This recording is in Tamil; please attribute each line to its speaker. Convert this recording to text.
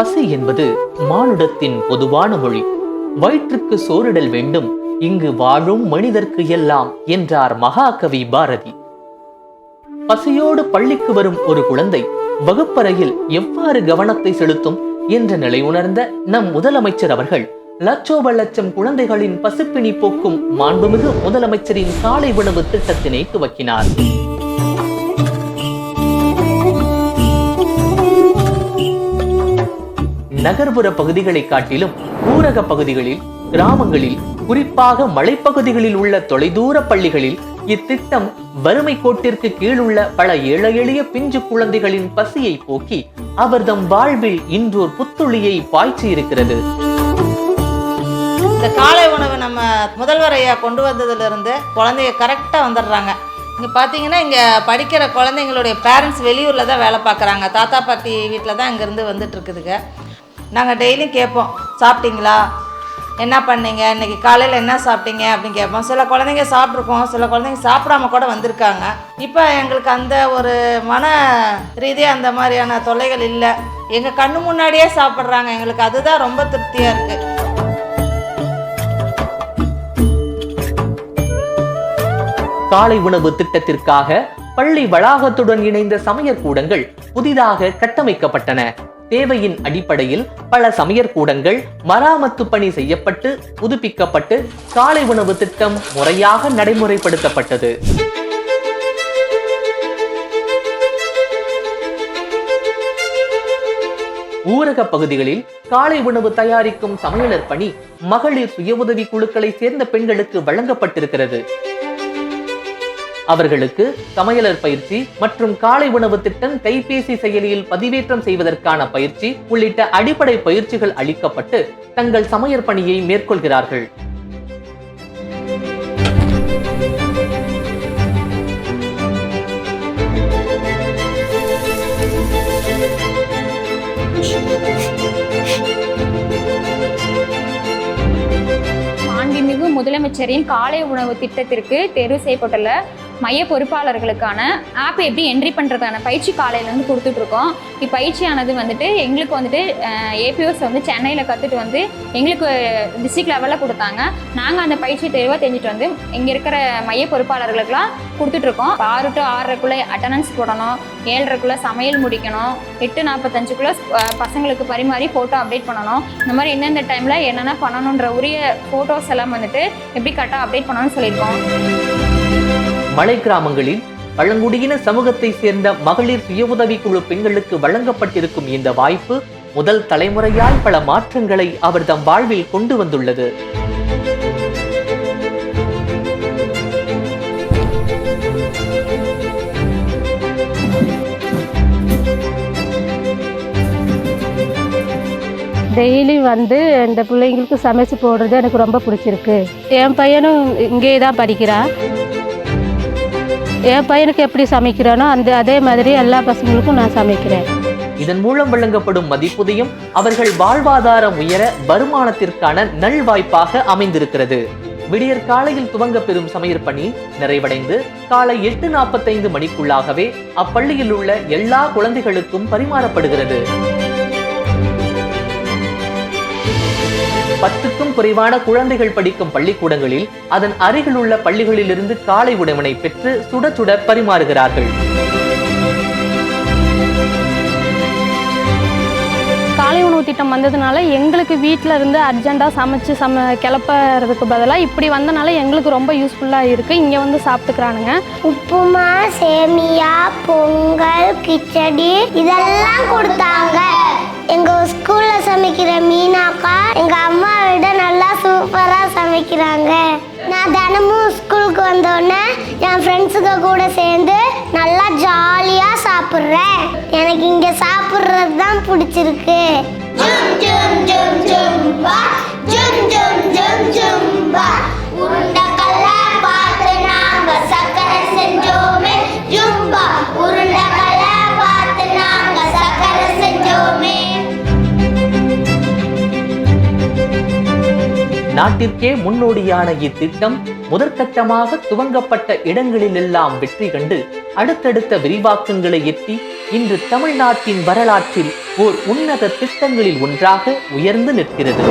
Speaker 1: பசி என்பது மானுடத்தின் பொதுவான மொழி. வயிற்றுக்கு சோறிடல் வேண்டும், இங்கு வாழும் மனிதர்க்கு எல்லாம் என்றார் மகாகவி பாரதி. பசியோடு பள்ளிக்கு வரும் ஒரு குழந்தை வகுப்பறையில் எவ்வாறு கவனத்தை செலுத்தும் என்ற நிலை உணர்ந்த நம் முதலமைச்சர் அவர்கள் லட்சோப லட்சம் குழந்தைகளின் பசிப்பிணி போக்கும் மாண்புமிகு முதலமைச்சரின் காலை உணவு திட்டத்தினை துவக்கினார். நகர்ப்புற பகுதிகளை காட்டிலும் ஊரக பகுதிகளில், கிராமங்களில், குறிப்பாக மலைப்பகுதிகளில் உள்ள தொலைதூர பள்ளிகளில் இத்திட்டம் வறுமை கோட்டிற்கு கீழுள்ள பல ஏழை எளிய பிஞ்சு குழந்தைகளின் பசியை போக்கி அவர்தம் வாழ்வில் இன்றோர் புத்துளியை பாய்ச்சி இருக்கிறது.
Speaker 2: இந்த காலை உணவு நம்ம முதல்வர் ஐயா கொண்டு வந்ததுல இருந்து குழந்தைங்க கரெக்டா வந்துடுறாங்க. இங்கே பார்த்தீங்கன்னா இங்கே படிக்கிற குழந்தைங்களுடைய பேரண்ட்ஸ் வெளியூரில் தான் வேலை பார்க்குறாங்க. தாத்தா பாட்டி வீட்டில் தான் இங்கேருந்து வந்துட்டு இருக்குதுங்க. நாங்கள் டெய்லியும் கேட்போம், சாப்பிட்டீங்களா, என்ன பண்ணீங்க, இன்றைக்கி காலையில் என்ன சாப்பிட்டீங்க அப்படின்னு கேட்போம். சில குழந்தைங்க சாப்பிட்ருக்கோம், சில குழந்தைங்க சாப்பிடாம கூட வந்திருக்காங்க. இப்போ எங்களுக்கு அந்த ஒரு மன ரீதியாக அந்த மாதிரியான தொல்லைகள் இல்லை. எங்கள் கண்ணு முன்னாடியே சாப்பிட்றாங்க. எங்களுக்கு அதுதான் ரொம்ப திருப்தியாக இருக்குது.
Speaker 1: காலை உணவு திட்டத்திற்காக பள்ளி வளாகத்துடன் இணைந்த சமையற்கூடங்கள் புதிதாக கட்டமைக்கப்பட்டன. தேவையின் அடிப்படையில் பல சமையற்கூடங்கள் மராமத்து பணி செய்யப்பட்டு புதுப்பிக்கப்பட்டு காலை உணவு திட்டம் முறையாக நடைமுறைப்படுத்தப்பட்டது. ஊரக பகுதிகளில் காலை உணவு தயாரிக்கும் சமையலர் பணி மகளிர் சுய உதவி குழுக்களை சேர்ந்த பெண்களுக்கு வழங்கப்பட்டிருக்கிறது. அவர்களுக்கு சமையலர் பயிற்சி மற்றும் காலை உணவு திட்டம் கைபேசி செயலியில் பதிவேற்றம் செய்வதற்கான பயிற்சி உள்ளிட்ட அடிப்படை பயிற்சிகள் அளிக்கப்பட்டு தங்கள் சமையல் பணியை மேற்கொள்கிறார்கள்.
Speaker 3: மாண்புமிகு முதலமைச்சரின் காலை உணவு திட்டத்திற்கு தேர்வு செய்யப்பட்டுள்ள மைய பொறுப்பாளர்களுக்கான ஆப் எப்படி என்ட்ரி பண்ணுறதுக்கான பயிற்சி காலையிலேருந்து கொடுத்துட்ருக்கோம். இப்பயிற்சியானது வந்துட்டு எங்களுக்கு வந்துட்டு ஏபிஓஸ் வந்து சென்னையில் கற்றுட்டு வந்து எங்களுக்கு டிஸ்ட்ரிக்ட் லெவலில் கொடுத்தாங்க. நாங்கள் அந்த பயிற்சி தெளிவாக தெரிஞ்சுட்டு வந்து இங்கே இருக்கிற மைய பொறுப்பாளர்களுக்கெல்லாம் கொடுத்துட்ருக்கோம். 6 to 6:30 அட்டண்டன்ஸ் போடணும், 7:30 சமையல் முடிக்கணும், 8:45 பசங்களுக்கு பரிமாறி ஃபோட்டோ அப்டேட் பண்ணணும். இந்த மாதிரி எந்தெந்த டைமில் என்னென்ன பண்ணணுன்ற உரிய ஃபோட்டோஸ் எல்லாம் வந்துட்டு எப்படி கரெக்டாக அப்டேட் பண்ணணும்னு சொல்லியிருக்கோம்.
Speaker 1: மலை கிராமங்களில் பழங்குடியின சமூகத்தை சேர்ந்த மகளிர் சுய உதவி குழு பெண்களுக்கு வழங்கப்பட்டிருக்கும் இந்த வாய்ப்பு முதல் தலைமுறையால் பல மாற்றங்களை அவர் தம் வாழ்வில் கொண்டு வந்துள்ளது.
Speaker 4: டெய்லி வந்து இந்த பிள்ளைங்களுக்கு சமைச்சு போடுறது எனக்கு ரொம்ப பிடிச்சிருக்கு. என் பையனும் இங்கே தான் படிக்கிறான். என் பையனுக்கு எப்படி சமைக்கிறானோ அதே மாதிரி எல்லா பசங்களுக்கும் நான் சமைக்கிறேன்.
Speaker 1: இதன் மூலம் வழங்கப்படும் மதிப்புதையும் அவர்கள் வாழ்வாதாரம் உயர வருமானத்திற்கான நல்வாய்ப்பாக அமைந்திருக்கிறது. விடியற் காலையில் துவங்க பெறும் சமையற் பணி நிறைவடைந்து காலை 8:45 மணிக்குள்ளாகவே அப்பள்ளியில் உள்ள எல்லா குழந்தைகளுக்கும் பரிமாறப்படுகிறது. 10க்கும் குறைவான குழந்தைகள் படிக்கும் பள்ளிக்கூடங்களில் அதன் அருகில் உள்ள பள்ளிகளிலிருந்து காலை உணவினை பெற்று சுட சுட பரிமாறுகிறார்கள்.
Speaker 4: காலை உணவு திட்டம் வந்ததுனால எங்களுக்கு வீட்டில் இருந்து அர்ஜென்ட்டாக சமைச்சு கிளப்புறதுக்கு பதிலாக இப்படி வந்தனால எங்களுக்கு ரொம்ப யூஸ்ஃபுல்லாக இருக்குது. இங்கே வந்து சாப்பிட்டுக்கிறானுங்க.
Speaker 5: உப்புமா, சேமியா, பொங்கல், கிச்சடி இதெல்லாம் கொடுத்தாங்க. எங்கள் ஸ்கூலில் சமைக்கிற மீனாக்கா எங்கள் அம்மா விட நல்லா சூப்பராக சமைக்கிறாங்க. நான் தினமும் ஸ்கூலுக்கு வந்தோடனே என் ஃப்ரெண்ட்ஸுங்க கூட சேர்ந்து நல்லா ஜாலியாக சாப்பிட்றேன். எனக்கு இங்கே சாப்பிட்றது தான் பிடிச்சிருக்கு.
Speaker 1: நாட்டிற்கே முன்னோடியான இத்திட்டம் முதற்கட்டமாக துவங்கப்பட்ட இடங்களிலெல்லாம் வெற்றி கண்டு அடுத்தடுத்த விரிவாக்கங்களை எட்டி இன்று தமிழ்நாட்டின் வரலாற்றில் ஓர் உன்னத திட்டங்களில் ஒன்றாக உயர்ந்து நிற்கிறது.